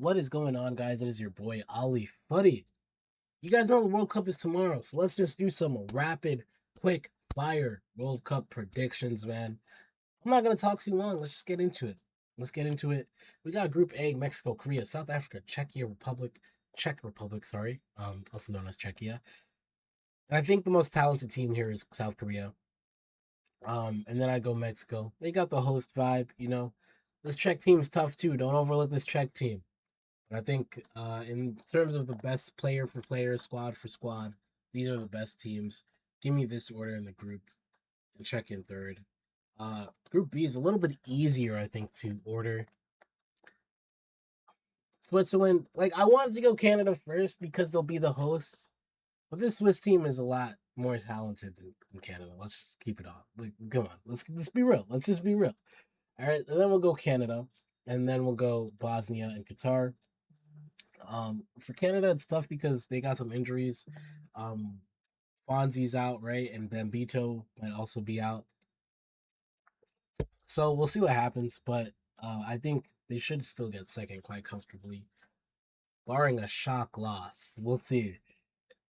What is going on, guys? It is your boy Ali Fuddy. You guys know the World Cup is tomorrow, so let's just do some rapid, quick fire World Cup predictions, man. I'm not gonna talk too long. Let's just get into it. Let's get into it. We got Group A: Mexico, Korea, South Africa, Czech Republic, sorry, also known as Czechia. And I think the most talented team here is South Korea. And then I go Mexico. They got the host vibe. This Czech team's tough too. Don't overlook this Czech team. But I think in terms of the best player for player, squad for squad, these are the best teams. Give me this order in the group and check in third. Group B is a little bit easier, I think, to order. Switzerland, like I wanted to go Canada first because they'll be the host, but this Swiss team is a lot more talented than Canada. Let's just keep it on. Like, come on, let's be real. Let's just be real. All right, and then we'll go Canada, and then we'll go Bosnia and Qatar. For Canada, it's tough because they got some injuries. Um, Fonzie's out, right, and Bambito might also be out. So we'll see what happens, but I think they should still get second quite comfortably, barring a shock loss. We'll see.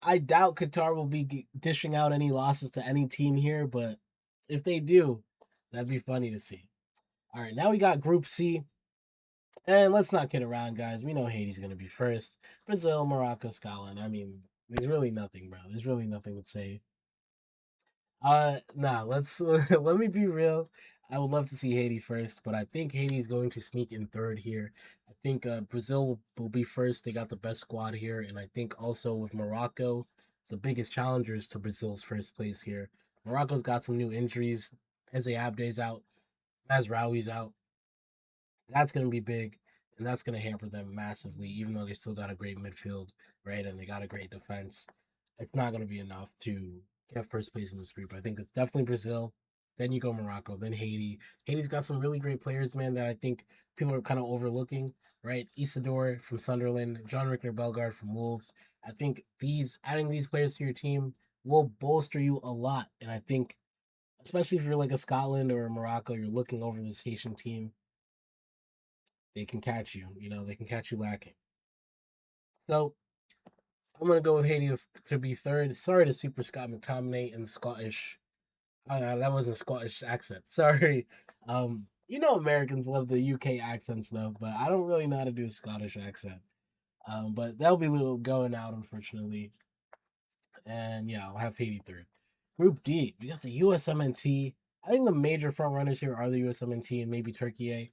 I doubt Qatar will be dishing out any losses to any team here, but if they do, that'd be funny to see. All right, now we got Group C. And let's not kid around, guys. We know Haiti's going to be first. Brazil, Morocco, Scotland. I mean, there's really nothing, bro. There's really nothing to say. Nah, let's let me be real. I would love to see Haiti first, but I think Haiti is going to sneak in third here. I think Brazil will be first. They got the best squad here, and I think also with Morocco, it's the biggest challengers to Brazil's first place here. Morocco's got some new injuries. Eze Abde's out. Mazraoui's out. That's going to be big, and that's going to hamper them massively, even though they still got a great midfield, right? And they got a great defense. It's not going to be enough to get first place in this group. I think it's definitely Brazil. Then you go Morocco, then Haiti. Haiti's got some really great players, man, that I think people are kind of overlooking, right? Isidore from Sunderland, John Rickner Bellegarde from Wolves. I think adding these players to your team will bolster you a lot. And I think, especially if you're like a Scotland or a Morocco, you're looking over this Haitian team, they can catch you. They can catch you lacking. So I'm gonna go with Haiti to be third. Sorry to Super Scott McTominay and the Scottish. That wasn't a Scottish accent. Sorry. Americans love the UK accents though, but I don't really know how to do a Scottish accent. But that'll be a little going out, unfortunately. And yeah, I'll have Haiti third. Group D, we got the USMNT. I think the major front runners here are the USMNT and maybe Turkey.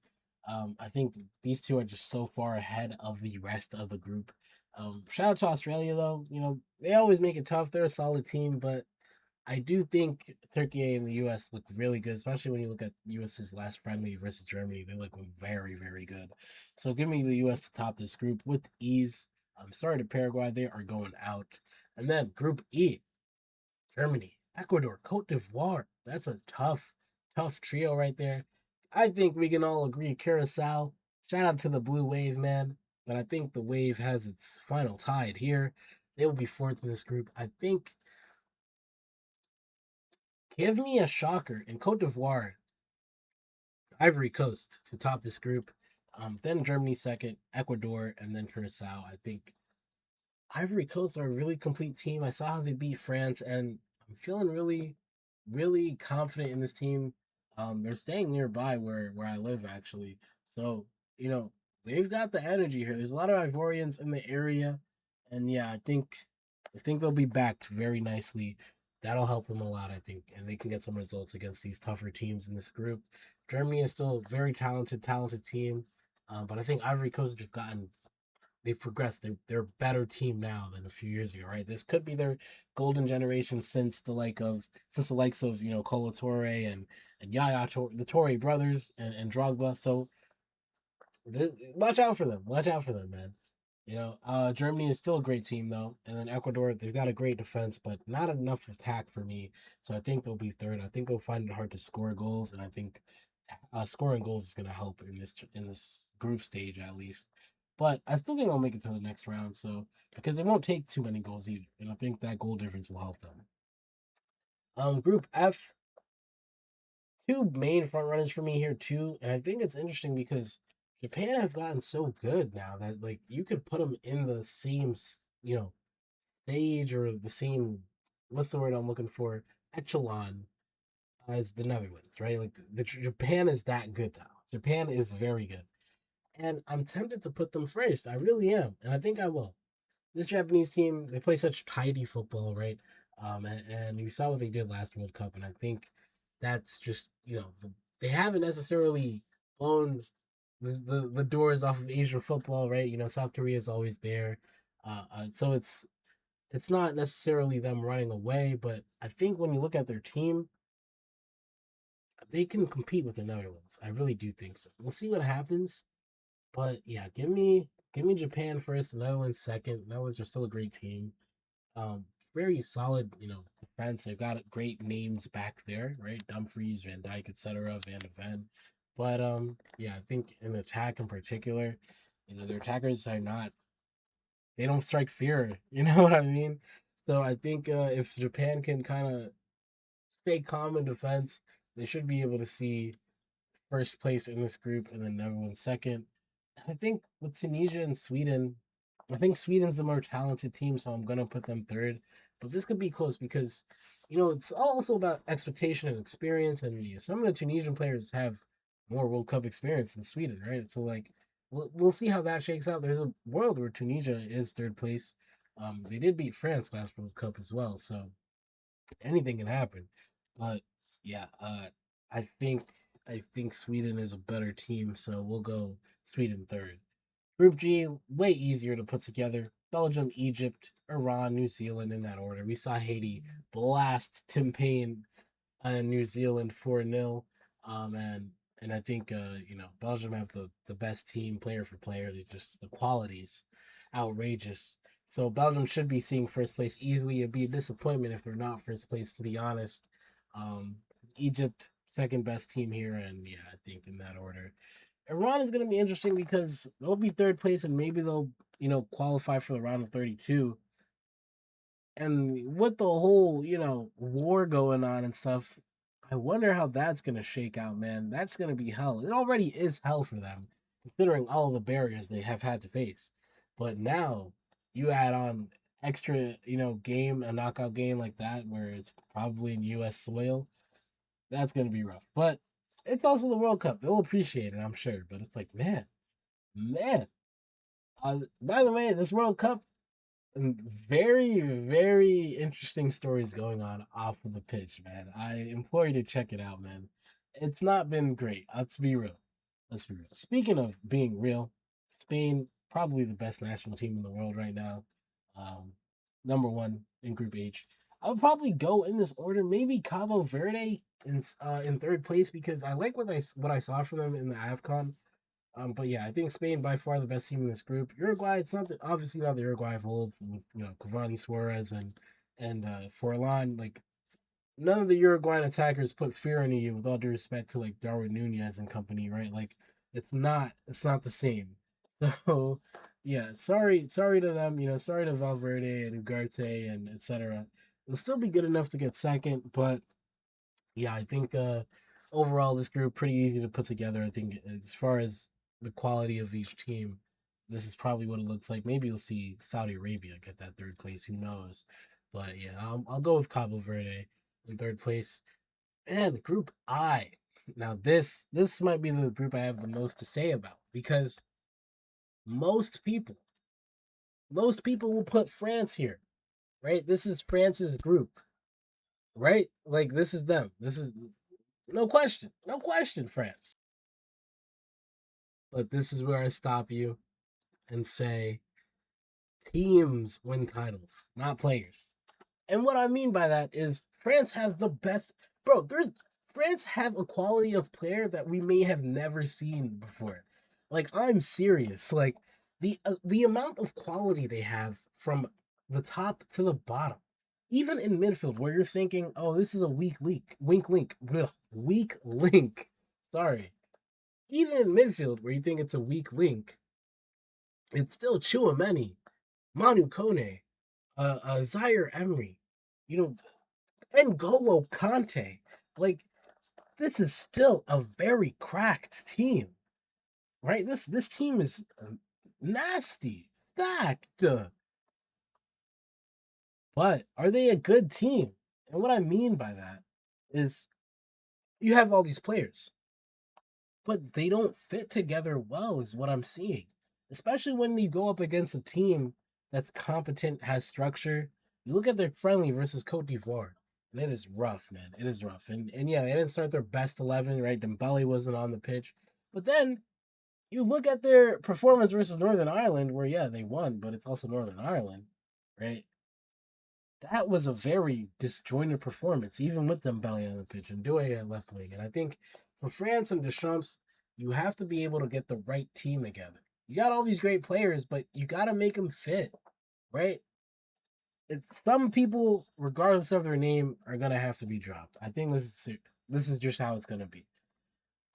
I think these two are just so far ahead of the rest of the group. Shout out to Australia though. They always make it tough. They're a solid team, but I do think Turkey and the US look really good, especially when you look at US's last friendly versus Germany. They look very, very good. So give me the US to top this group with ease. I'm sorry to Paraguay, they are going out. And then Group E, Germany, Ecuador, Cote d'Ivoire. That's a tough, tough trio right there. I think we can all agree Curacao. Shout out to the Blue Wave, man. But I think the Wave has its final tide here. They will be fourth in this group. I think give me a shocker in Cote d'Ivoire, Ivory Coast to top this group. Then Germany second, Ecuador, and then Curacao. I think Ivory Coast are a really complete team. I saw how they beat France, and I'm feeling really, really confident in this team. They're staying nearby where I live actually, so you know they've got the energy here. There's a lot of Ivorians in the area, and yeah, I think they'll be backed very nicely. That'll help them a lot, I think, and they can get some results against these tougher teams in this group. Germany is still a very talented team, but I think Ivory Coast have gotten they've progressed. They're a better team now than a few years ago, right? This could be their golden generation since the likes of Kolo Touré and Yaya the Touré brothers and Drogba. So watch out for them. Watch out for them, man. Germany is still a great team though, and then Ecuador they've got a great defense, but not enough attack for me. So I think they'll be third. I think they'll find it hard to score goals, and I think scoring goals is going to help in this group stage at least. But I still think they'll make it to the next round. So because they won't take too many goals either, and I think that goal difference will help them. Group F, two main front runners for me here too, and I think it's interesting because Japan have gotten so good now that like you could put them in the same stage or the same, what's the word I'm looking for, echelon as the Netherlands, right? Like Japan is that good now. Japan is very good, and I'm tempted to put them first. I really am, and I think I will. This Japanese team, they play such tidy football, right? And you saw what they did last World Cup, and I think that's just they haven't necessarily blown the doors off of Asian football, right? South Korea is always there, so it's not necessarily them running away, but I think when you look at their team, they can compete with the Netherlands. I really do think so. We'll see what happens, but yeah, give me Japan first, the Netherlands second. Netherlands are still a great team. Very solid, defense. They've got great names back there, right? Dumfries, Van Dyke, etc., Van de Ven. But yeah, I think in attack in particular, their attackers are not. They don't strike fear. You know what I mean? So I think if Japan can kind of stay calm in defense, they should be able to see first place in this group and then Netherlands second. I think with Tunisia and Sweden, I think Sweden's the more talented team, so I'm gonna put them third. But this could be close because, it's also about expectation and experience, and some of the Tunisian players have more World Cup experience than Sweden, right? So like, we'll see how that shakes out. There's a world where Tunisia is third place. They did beat France last World Cup as well, so anything can happen. But yeah, I think I think Sweden is a better team, so we'll go Sweden third. Group G, way easier to put together. Belgium, Egypt, Iran, New Zealand in that order. We saw Haiti blast Tim Payne and New Zealand 4-0. And I think Belgium have the best team player for player. They just the qualities outrageous. So Belgium should be seeing first place easily. It'd be a disappointment if they're not first place, to be honest. Um, Egypt second best team here, and yeah, I think in that order. Iran is going to be interesting because they'll be third place and maybe they'll qualify for the round of 32. And with the whole, war going on and stuff, I wonder how that's going to shake out, man. That's going to be hell. It already is hell for them, considering all the barriers they have had to face. But now you add on extra, game, a knockout game like that, where it's probably in U.S. soil, that's going to be rough. But it's also the World Cup. They'll appreciate it, I'm sure. But it's like, man. By the way, this World Cup, very, very interesting stories going on off of the pitch, man. I implore you to check it out, man. It's not been great. Let's be real. Let's be real. Speaking of being real, Spain, probably the best national team in the world right now. Um, Number one in Group H. I would probably go in this order. Maybe Cabo Verde in third place because I like what I saw from them in the Avcon. But yeah, I think Spain by far the best team in this group. Uruguay, it's obviously not the Uruguay of old, with, Cavani, Suarez, and Forlan. Like none of the Uruguayan attackers put fear into you. With all due respect to like Darwin Nunez and company, right? Like it's not the same. So yeah, sorry to them. Sorry to Valverde and Ugarte and etc. They'll still be good enough to get second, but yeah, I think overall this group pretty easy to put together. I think as far as the quality of each team, this is probably what it looks like. Maybe you'll see Saudi Arabia get that third place. Who knows? But yeah, I'll go with Cabo Verde in third place. And Group I. Now this might be the group I have the most to say about because most people most people will put France here, right? This is France's group, right? Like this is them. This is no question, France. But this is where I stop you and say teams win titles, not players. And what I mean by that is France have the best, bro. There's France have a quality of player that we may have never seen before. Like I'm serious. Like the amount of quality they have from the top to the bottom. Even in midfield, where you're thinking, "Oh, this is a weak link." Sorry, even in midfield, where you think it's a weak link, it's still Chouameni, Manu Kone, Zaire Emery, you know, N'Golo Kante. Like, this is still a very cracked team. right? This team is nasty, stacked. But are they a good team? And what I mean by that is you have all these players, but they don't fit together well, is what I'm seeing. Especially when you go up against a team that's competent, has structure. You look at their friendly versus Cote d'Ivoire, and it is rough, man. It is rough. And yeah, they didn't start their best 11, right? Dembele wasn't on the pitch. But then you look at their performance versus Northern Ireland, where, yeah, they won, but it's also Northern Ireland, right? That was a very disjointed performance, even with Dembele on the pitch and Doué at left wing. And I think for France and Deschamps, you have to be able to get the right team together. You got all these great players, but you got to make them fit, right? Some people, regardless of their name, are gonna have to be dropped. I think this is just how it's gonna be.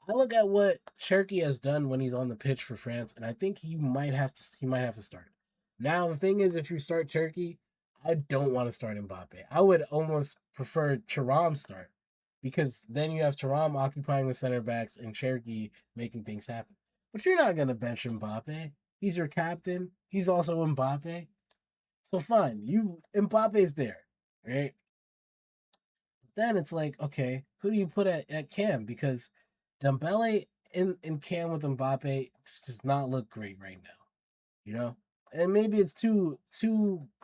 I look at what Cherky has done when he's on the pitch for France, and I think he might have to start. Now the thing is, if you start Cherky, I don't want to start Mbappe. I would almost prefer Thuram start because then you have Thuram occupying the center backs and Cherky making things happen. But you're not gonna bench Mbappe. He's your captain. He's also Mbappe. So fine, you Mbappe's there, right? Then it's like, okay, who do you put at Cam? Because Dembele in Cam with Mbappe just does not look great right now. You know? And maybe it's too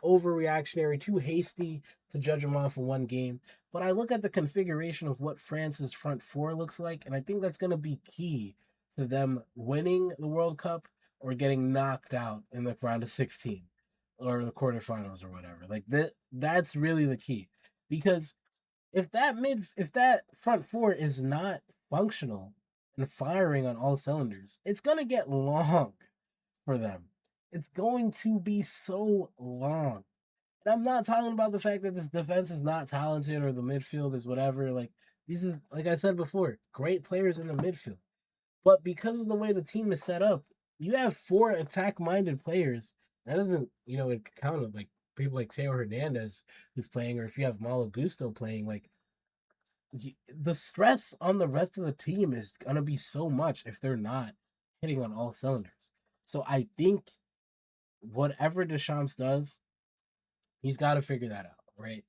overreactionary, too hasty to judge him off of one game. But I look at the configuration of what France's front four looks like, and I think that's gonna be key to them winning the World Cup or getting knocked out in the round of 16 or the quarterfinals or whatever. Like that's really the key. Because if that front four is not functional and firing on all cylinders, it's gonna get long for them. It's going to be so long. And I'm not talking about the fact that this defense is not talented or the midfield is whatever. Like these are, like I said before, great players in the midfield. But because of the way the team is set up, you have four attack-minded players. That doesn't, count of like people like Teo Hernandez who's playing, or if you have Malo Gusto playing, like the stress on the rest of the team is gonna be so much if they're not hitting on all cylinders. So I think whatever Deschamps does, he's got to figure that out, right?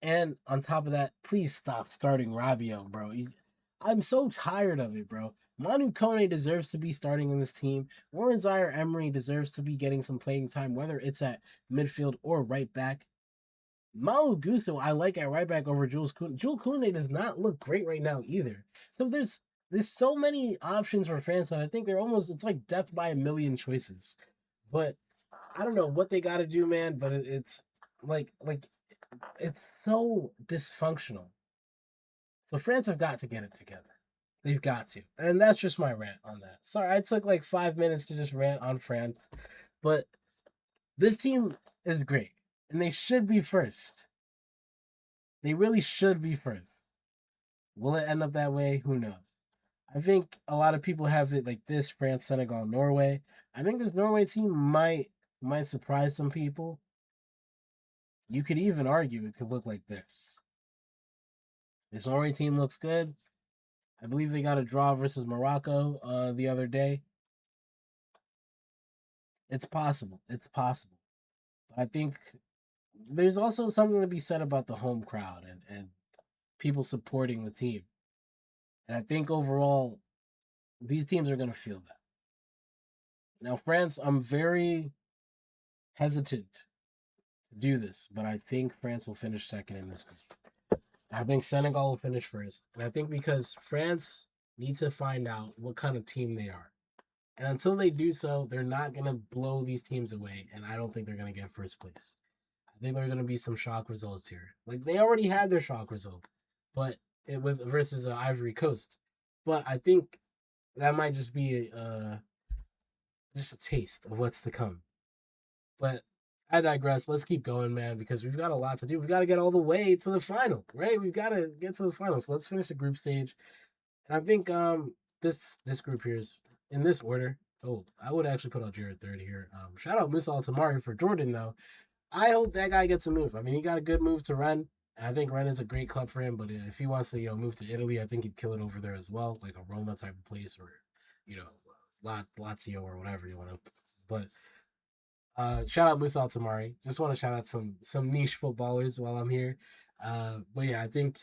And on top of that, please stop starting Rabiot, bro. I'm so tired of it, bro. Manu Kone deserves to be starting in this team. Warren Zaire Emery deserves to be getting some playing time, whether it's at midfield or right back. Malo Gusto, I like at right back over Jules Koundé. Jules Koundé does not look great right now either. So there's so many options for France that I think it's like death by a million choices. But I don't know what they got to do, man. But it's like it's so dysfunctional. So France have got to get it together. They've got to, and that's just my rant on that. Sorry, I took like 5 minutes to just rant on France, but this team is great, and they should be first. They really should be first. Will it end up that way? Who knows? I think a lot of people have it like this: France, Senegal, Norway. I think this Norway team might surprise some people. You could even argue it could look like this. This Norway team looks good. I believe they got a draw versus Morocco the other day. It's possible. It's possible. But I think there's also something to be said about the home crowd and people supporting the team. And I think overall, these teams are going to feel that. Now, France, I'm very hesitant to do this, but I think France will finish second in this group. I think Senegal will finish first. And I think because France needs to find out what kind of team they are. And until they do so, they're not going to blow these teams away. And I don't think they're going to get first place. I think there are going to be some shock results here. Like they already had their shock result, but it was versus Ivory Coast. But I think that might just be just a taste of what's to come. But I digress. Let's keep going, man, because we've got a lot to do. We've got to get all the way to the final, right? We've got to get to the final. So let's finish the group stage. And I think this group here is in this order. Oh, I would actually put Algeria third here. Shout out Musa Altamari for Jordan though. I hope that guy gets a move. I mean, he got a good move to Rennes. I think Rennes is a great club for him, but if he wants to, move to Italy, I think he'd kill it over there as well, like a Roma type of place, or, you know, Lazio or whatever you want to. But shout out Musa Tamari. Just want to shout out some niche footballers while I'm here. But yeah, I think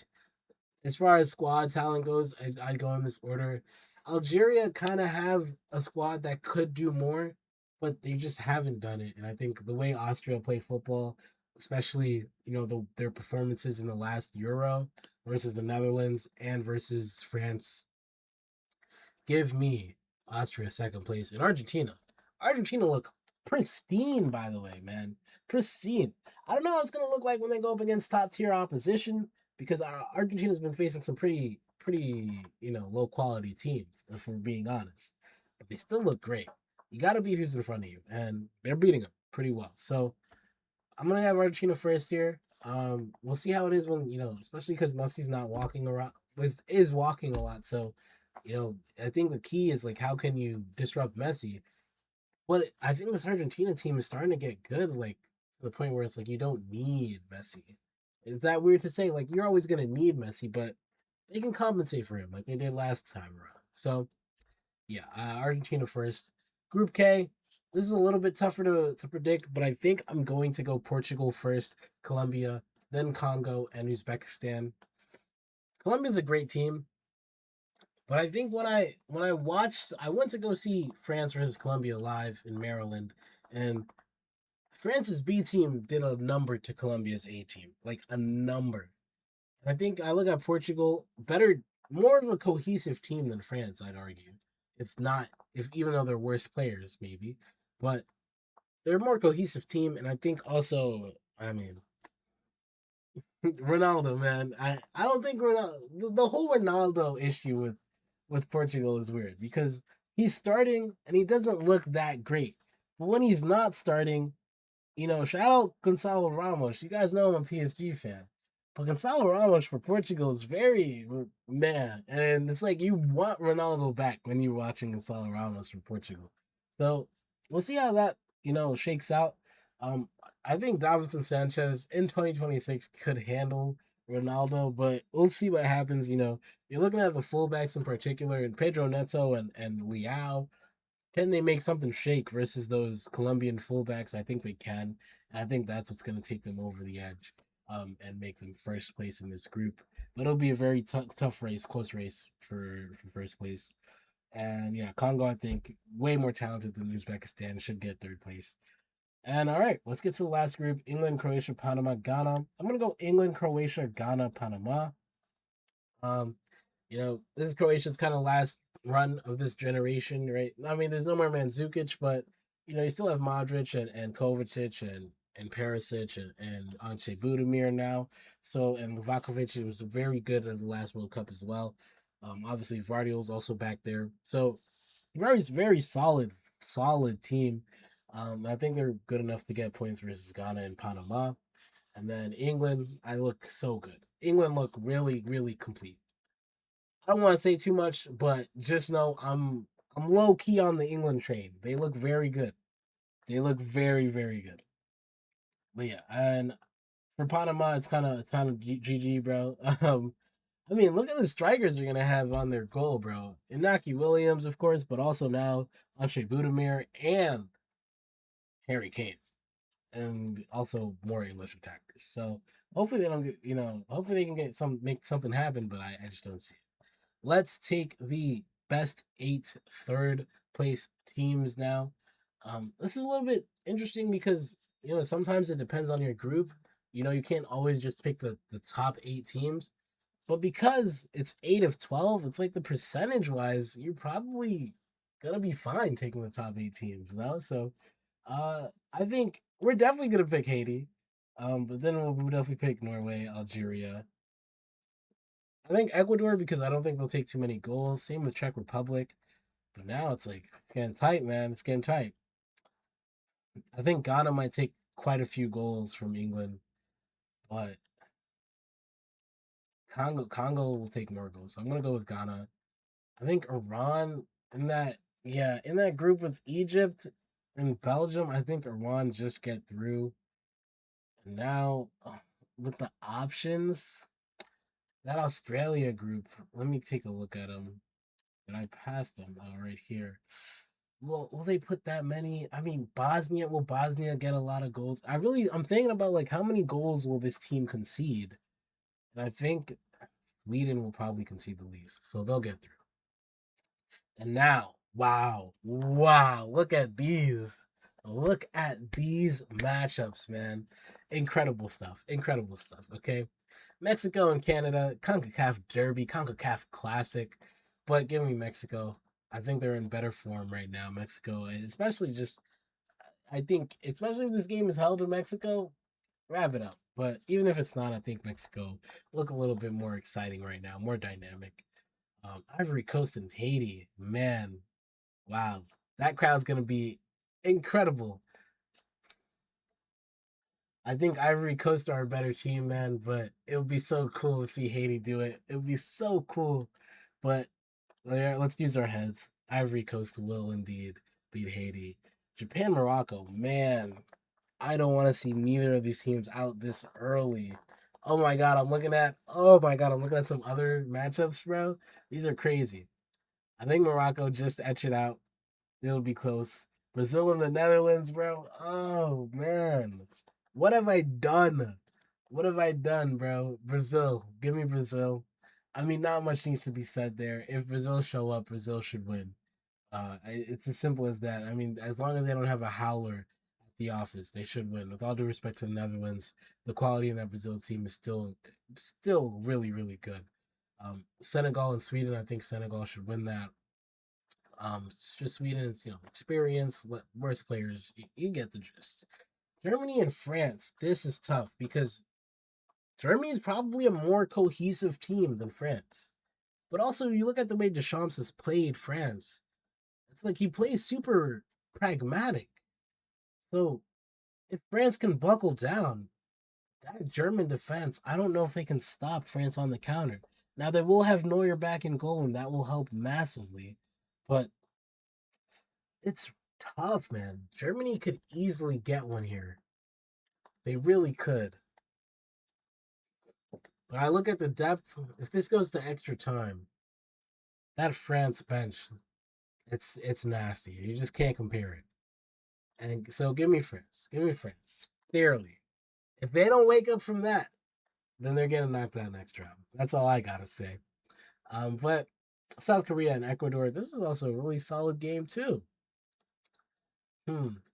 as far as squad talent goes, I'd go in this order. Algeria kind of have a squad that could do more, but they just haven't done it. And I think the way Austria play football, especially their performances in the last Euro versus the Netherlands and versus France, give me Austria second place. And Argentina look pristine, by the way, man, pristine. I don't know what it's gonna look like when they go up against top tier opposition because Argentina's been facing some pretty low quality teams, if we're being honest. But they still look great. You got to beat who's in front of you, and they're beating them pretty well. So I'm gonna have Argentina first here. We'll see how it is when especially because Messi's not walking around, is walking a lot. So, I think the key is like how can you disrupt Messi? But I think this Argentina team is starting to get good, like to the point where it's like you don't need Messi. Is that weird to say? Like you're always gonna need Messi, but they can compensate for him like they did last time around. So yeah, Argentina first. Group K. This is a little bit tougher to predict, but I think I'm going to go Portugal first, Colombia, then Congo, and Uzbekistan. Colombia's a great team, but I think when I watched, I went to go see France versus Colombia live in Maryland, and France's B team did a number to Colombia's A team, like a number. And I think I look at Portugal better, more of a cohesive team than France. I'd argue, if not, if even though they're worse players, maybe, but they're a more cohesive team. And I think also, I mean, Ronaldo, man, I don't think Ronaldo, the whole Ronaldo issue with Portugal is weird because he's starting and he doesn't look that great. But when he's not starting, shout out Gonzalo Ramos. You guys know I'm a PSG fan. But Gonzalo Ramos for Portugal is very man. And it's like you want Ronaldo back when you're watching Gonzalo Ramos for Portugal. So we'll see how that, shakes out. Um, I think Davison Sanchez in 2026 could handle Ronaldo, but we'll see what happens. You're looking at the fullbacks in particular, and Pedro Neto and Leao. Can they make something shake versus those Colombian fullbacks? I think they can. And I think that's what's going to take them over the edge and make them first place in this group. But it'll be a very tough race, close race for first place. And yeah, Congo, I think, way more talented than Uzbekistan, should get third place. And all right, let's get to the last group: England, Croatia, Panama, Ghana. I'm going to go England, Croatia, Ghana, Panama. Um, this is Croatia's kind of last run of this generation, right? I mean, there's no more Mandzukic, but you still have Modric and Kovacic and Perisic and Ance Budimir now. So and Livakovic was very good at the last World Cup as well. Obviously Vardiol's also back there. So very solid team. I think they're good enough to get points versus Ghana and Panama. And then England, I look so good. England look really, really complete. I don't want to say too much, but just know I'm low key on the England train. They look very good. They look very, very good. But yeah, and for Panama, it's kind of GG, bro. I mean, look at the strikers they're gonna have on their goal, bro. Inaki Williams, of course, but also now Anshe Budimir and Harry Kane, and also more English attackers. So hopefully they don't get, hopefully they can make something happen, but I just don't see it. Let's take the best eight third place teams now. This is a little bit interesting because sometimes it depends on your group. You can't always just pick the top eight teams. But because it's 8 of 12, it's like the percentage wise, you're probably gonna be fine taking the top eight teams now. So I think we're definitely gonna pick Haiti. But then we'll definitely pick Norway, Algeria, I think Ecuador because I don't think they'll take too many goals. Same with Czech Republic. But now it's like it's getting tight, man. It's getting tight. I think Ghana might take quite a few goals from England, but Congo will take more goals. So I'm gonna go with Ghana. I think Iran in that group with Egypt and Belgium, I think Iran just get through. And now with the options, that Australia group, let me take a look at them. And I passed them right here. will they put that many? I mean, Bosnia, will Bosnia get a lot of goals? I'm thinking about like how many goals will this team concede? And I think Sweden will probably concede the least, so they'll get through. And now, wow, look at these. Look at these matchups, man. Incredible stuff. Incredible stuff. Okay. Mexico and Canada, CONCACAF Derby, CONCACAF Classic. But give me Mexico. I think they're in better form right now. Mexico, especially just, I think, especially if this game is held in Mexico, wrap it up. But even if it's not, I think Mexico look a little bit more exciting right now, more dynamic. Ivory Coast and Haiti, man, wow, that crowd's gonna be incredible. I think Ivory Coast are a better team, man, but it would be so cool to see Haiti do it. It would be so cool. But let's use our heads. Ivory Coast will indeed beat Haiti. Japan, Morocco, man, I don't want to see neither of these teams out this early. I'm looking at some other matchups, bro. These are crazy. I think Morocco just etch it out. It'll be close. Brazil and the Netherlands, bro. Oh man. What have I done? What have I done, bro? Brazil. Give me Brazil. I mean, not much needs to be said there. If Brazil show up, Brazil should win. It's as simple as that. I mean, as long as they don't have a howler at the office, they should win. With all due respect to the Netherlands, the quality in that Brazil team is still really, really good. Senegal and Sweden, I think Senegal should win that. It's just Sweden's, experience, worse players. You get the gist. Germany and France, this is tough because Germany is probably a more cohesive team than France. But also, you look at the way Deschamps has played France. It's like he plays super pragmatic. So if France can buckle down, that German defense, I don't know if they can stop France on the counter. Now they will have Neuer back in goal, and that will help massively. But it's tough, man. Germany could easily get one here. They really could. But I look at the depth. If this goes to extra time, that France bench, it's nasty. You just can't compare it. And so give me France. Give me France. Fairly. If they don't wake up from that, then they're getting knocked out next round. That's all I gotta say. But South Korea and Ecuador, this is also a really solid game too.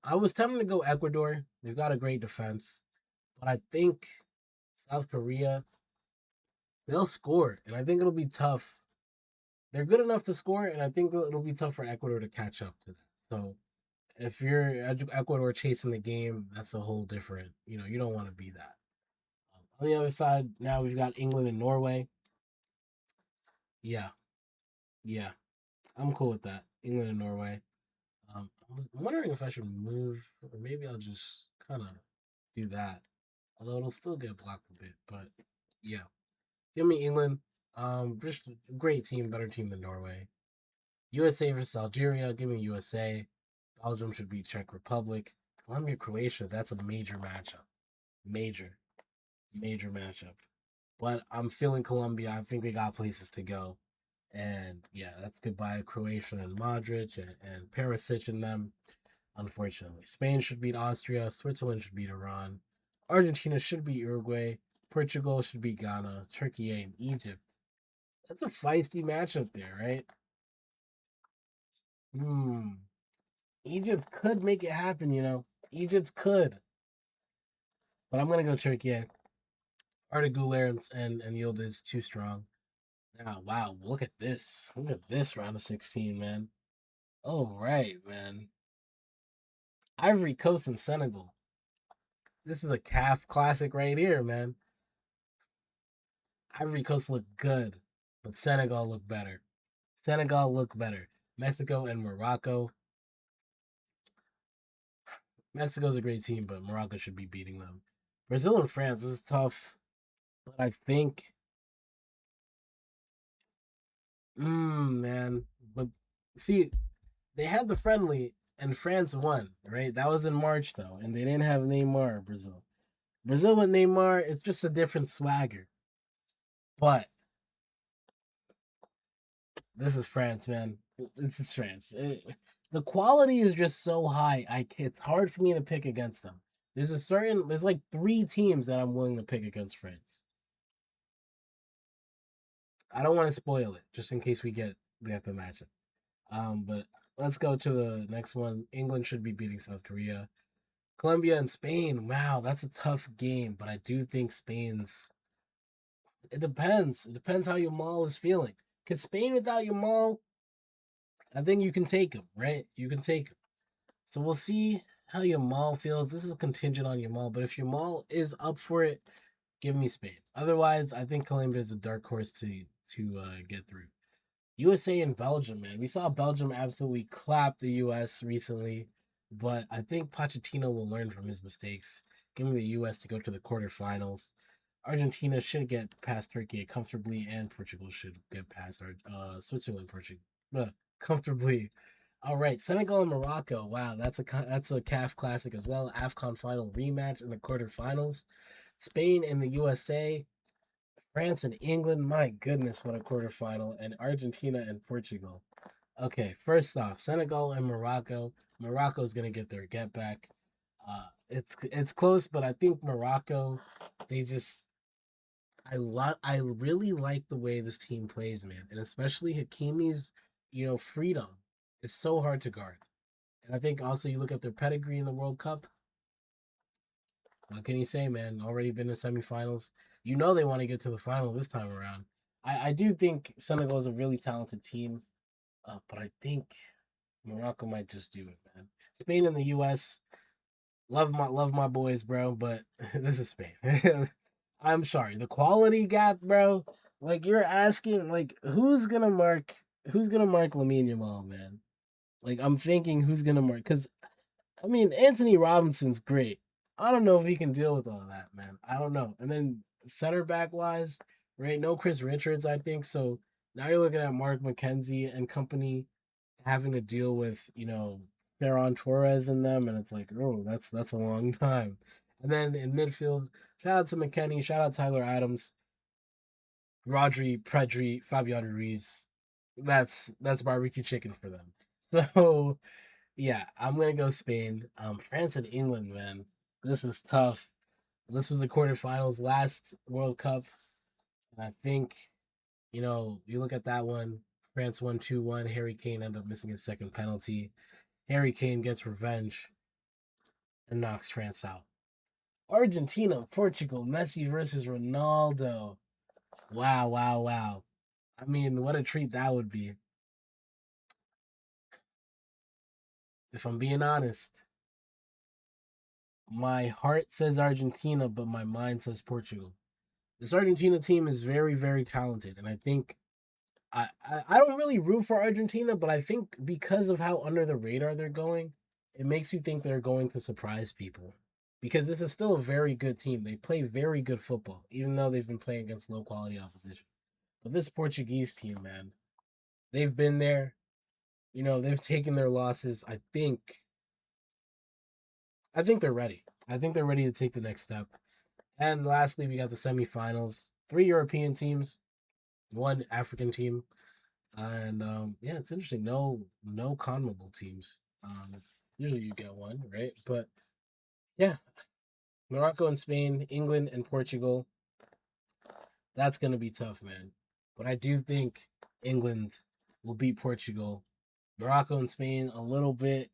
I was tempted to go Ecuador. They've got a great defense, but I think South Korea, they'll score, and I think it'll be tough. They're good enough to score, and I think it'll be tough for Ecuador to catch up to that. So if you're Ecuador chasing the game, that's a whole different. You don't want to be that. On the other side, now we've got England and Norway. Yeah, yeah, I'm cool with that. England and Norway. I was wondering if I should move, or maybe I'll just kind of do that. Although it'll still get blocked a bit, but yeah. Give me England. Just a great team, better team than Norway. USA versus Algeria. Give me USA. Belgium should beat Czech Republic. Colombia, Croatia. That's a major matchup. Major, major matchup. But I'm feeling Colombia. I think they got places to go. And yeah, that's goodbye to Croatia and Modric and Perisic and them. Unfortunately, Spain should beat Austria. Switzerland should beat Iran. Argentina should beat Uruguay. Portugal should beat Ghana. Turkey and Egypt. That's a feisty matchup there, right? Hmm. Egypt could make it happen, Egypt could. But I'm gonna go Turkey. Arda Güler and Yildiz too strong. Now, wow, look at this. Look at this round of 16, man. Oh right, man. Ivory Coast and Senegal. This is a calf classic right here, man. Ivory Coast look good, but Senegal look better. Senegal look better. Mexico and Morocco. Mexico's a great team, but Morocco should be beating them. Brazil and France, this is tough. But I think, man. But see, they had the friendly and France won, right? That was in March though, and they didn't have Neymar. Brazil, Brazil with Neymar, it's just a different swagger. But this is France, man. This is France. The quality is just so high. It's hard for me to pick against them. There's like three teams that I'm willing to pick against France. I don't want to spoil it, just in case we get the matchup. But let's go to the next one. England should be beating South Korea. Colombia and Spain. Wow, that's a tough game, but I do think Spain's. It depends. It depends how Yamal is feeling. Because Spain without Yamal, I think you can take him, right? You can take him. So we'll see how Yamal feels. This is contingent on Yamal, but if Yamal is up for it, give me Spain. Otherwise, I think Colombia is a dark horse to get through. USA and Belgium, man. We saw Belgium absolutely clap the US recently, but I think Pochettino will learn from his mistakes, giving the US to go to the quarterfinals. Argentina should get past Turkey comfortably, and Portugal should get past Switzerland, Portugal comfortably. All right, Senegal and Morocco. Wow, that's a CAF classic as well. AFCON final rematch in the quarterfinals. Spain and the USA. France and England, my goodness, what a quarterfinal, and Argentina and Portugal. Okay, first off, Senegal and Morocco. Morocco's gonna get their get back. It's close, but I think Morocco, they just I really like the way this team plays, man, and especially Hakimi's freedom. It's so hard to guard, and I think also you look at their pedigree in the World Cup. What can you say, man? Already been to semifinals. You know they want to get to the final this time around. I do think Senegal is a really talented team, but I think Morocco might just do it, man. Spain and the U.S. Love my boys, bro, but this is Spain. I'm sorry, the quality gap, bro. Like you're asking, like who's gonna mark Lamine Yamal, man? Like I'm thinking who's gonna mark because I mean, Anthony Robinson's great. I don't know if he can deal with all that, man. I don't know. And then center back wise, right? No Chris Richards, I think. So now you're looking at Mark McKenzie and company having to deal with, Ferran Torres and them, and it's like, oh, that's a long time. And then in midfield, shout out to McKennie, shout out Tyler Adams, Rodri, Predri, Fabian Ruiz. That's barbecue chicken for them. So yeah, I'm gonna go Spain. France and England, man. This is tough. This was the quarterfinals last World Cup, and I think you look at that one. France won 2-1. Harry Kane ended up missing his second penalty. Harry Kane gets revenge and knocks France out. Argentina, Portugal, Messi versus Ronaldo. Wow, wow, wow. I mean, what a treat that would be. If I'm being honest, my heart says Argentina, but my mind says Portugal. This Argentina team is very, very talented, and I think I don't really root for Argentina, but I think because of how under the radar they're going, it makes you think they're going to surprise people. Because this is still a very good team. They play very good football, even though they've been playing against low quality opposition. But this Portuguese team, man, they've been there. They've taken their losses. I think they're ready. I think they're ready to take the next step. And lastly, we got the semifinals. Three European teams, one African team, and yeah, it's interesting. No CONMEBOL teams. Usually you get one, right? But yeah, Morocco and Spain, England and Portugal. That's gonna be tough, man. But I do think England will beat Portugal. Morocco and Spain a little bit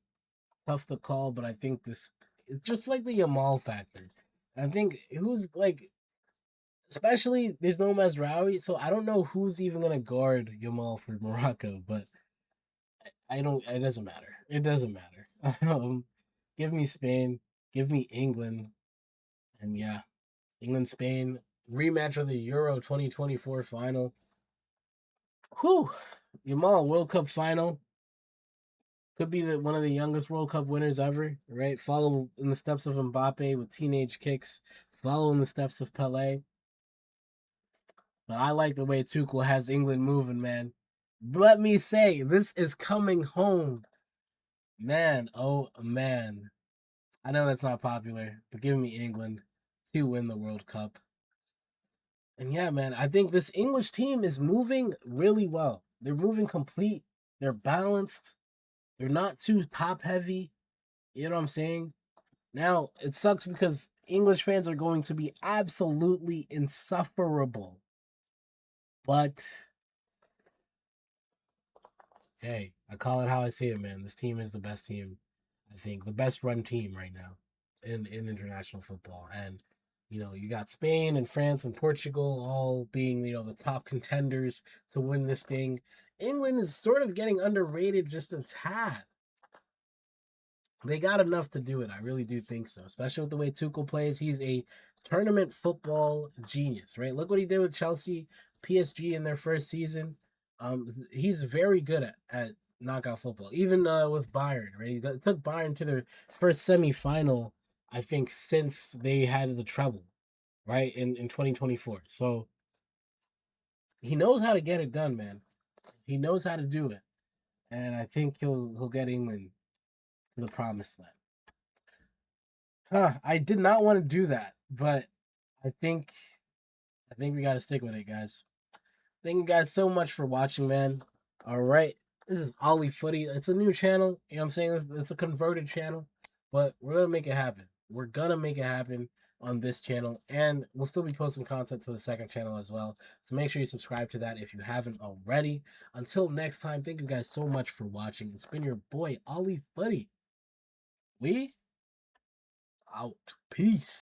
tough to call, but I think this it's just like the Yamal factor. I think who's like especially there's no Mazraoui, so I don't know who's even gonna guard Yamal for Morocco, but I don't. It doesn't matter. It doesn't matter. Um, give me Spain. Give me England, and yeah, England Spain rematch of the Euro 2024 final. Whew, Yamal World Cup final could be one of the youngest World Cup winners ever. Right, follow in the steps of Mbappe with teenage kicks. Follow in the steps of Pele. But I like the way Tuchel has England moving, man. Let me say, this is coming home. Man, oh man. I know that's not popular, but give me England to win the World Cup. And yeah, man, I think this English team is moving really well. They're moving complete. They're balanced. They're not too top heavy. You know what I'm saying? Now, it sucks because English fans are going to be absolutely insufferable. But hey, I call it how I see it, man. This team is the best team, I think, the best run team right now in international football. And you got Spain and France and Portugal all being, the top contenders to win this thing. England is sort of getting underrated just a tad. They got enough to do it. I really do think so, especially with the way Tuchel plays. He's a tournament football genius, right? Look what he did with Chelsea, PSG in their first season. He's very good at knockout football, even with Bayern, right? He took Bayern to their first semifinal, I think, since they had the treble, right, in 2024. So he knows how to get it done, man. He knows how to do it, and I think he'll get England to the promised land. Huh, I did not want to do that, but I think we got to stick with it, guys. Thank you guys so much for watching, man. All right, this is Ollie Footy. It's a new channel. You know what I'm saying? It's a converted channel, but we're gonna make it happen. We're gonna make it happen on this channel, and we'll still be posting content to the second channel as well. So make sure you subscribe to that if you haven't already. Until next time, thank you guys so much for watching. It's been your boy Ollie Footy. We out. Peace.